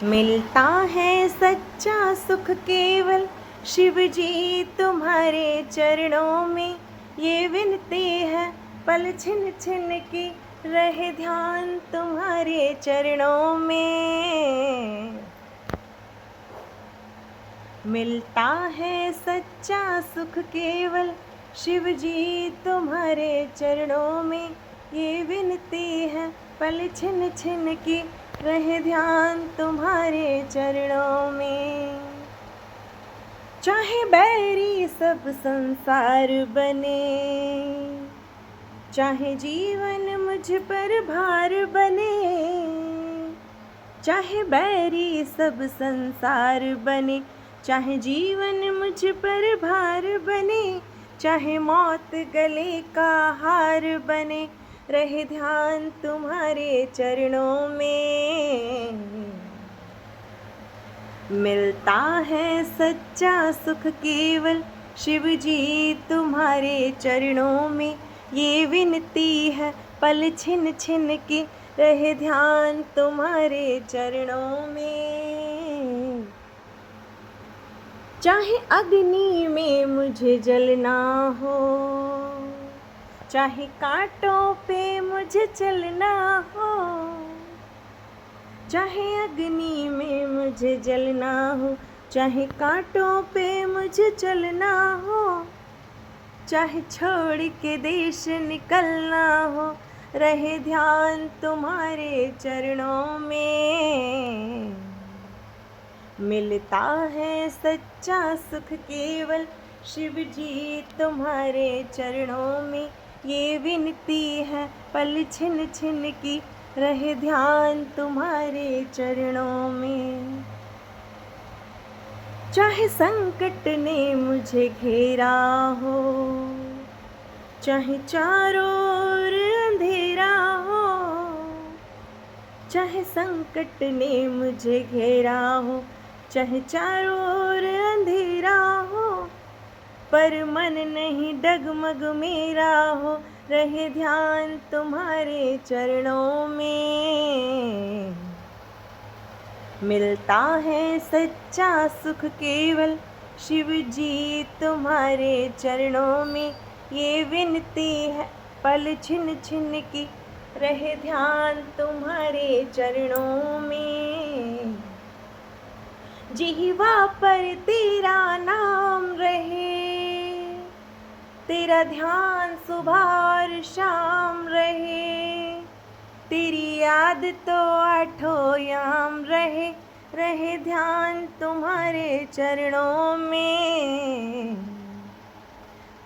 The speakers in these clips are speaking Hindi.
मिलता है सच्चा सुख केवल शिव जी तुम्हारे चरणों में। ये विनती है पल छिन छिन की रहे ध्यान तुम्हारे चरणों में। मिलता है सच्चा सुख केवल शिव जी तुम्हारे चरणों में। ये विनती है पल छिन छिन की रहे ध्यान तुम्हारे चरणों में। चाहे बैरी सब संसार बने, चाहे जीवन मुझ पर भार बने, चाहे बैरी सब संसार बने, चाहे जीवन मुझ पर भार बने, चाहे मौत गले का हार बने, रहे ध्यान तुम्हारे चरणों में। मिलता है सच्चा सुख केवल शिव जी तुम्हारे चरणों में। ये विनती है पल छिन छिन की रहे ध्यान तुम्हारे चरणों में। चाहे अग्नि में मुझे जलना हो, चाहे कांटों पे मुझे चलना हो, चाहे अग्नि में मुझे जलना हो, चाहे कांटों पे मुझे चलना हो, चाहे छोड़ के देश निकलना हो, रहे ध्यान तुम्हारे चरणों में। मिलता है सच्चा सुख केवल शिव जी तुम्हारे चरणों में। ये विनती है पल छिन छिन की रहे ध्यान तुम्हारे चरणों में। चाहे संकट ने मुझे घेरा हो, चाहे चारों ओर अंधेरा हो, चाहे संकट ने मुझे घेरा हो, चाहे चारों ओर अंधेरा हो, पर मन नहीं डगमग मेरा हो, रहे ध्यान तुम्हारे चरणों में। मिलता है सच्चा सुख केवल शिव जी तुम्हारे चरणों में। ये विनती है पल छिन छिन की रहे ध्यान तुम्हारे चरणों में। जीवा पर तेरा नाम रहे, तेरा ध्यान सुबह और शाम रहे, तेरी याद तो आठों याम रहे, रहे ध्यान तुम्हारे चरणों में।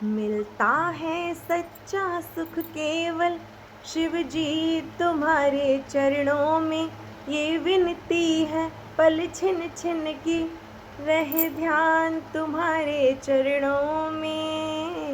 मिलता है सच्चा सुख केवल शिव जी तुम्हारे चरणों में। ये विनती है पल छिन छिन की रहे ध्यान तुम्हारे चरणों में।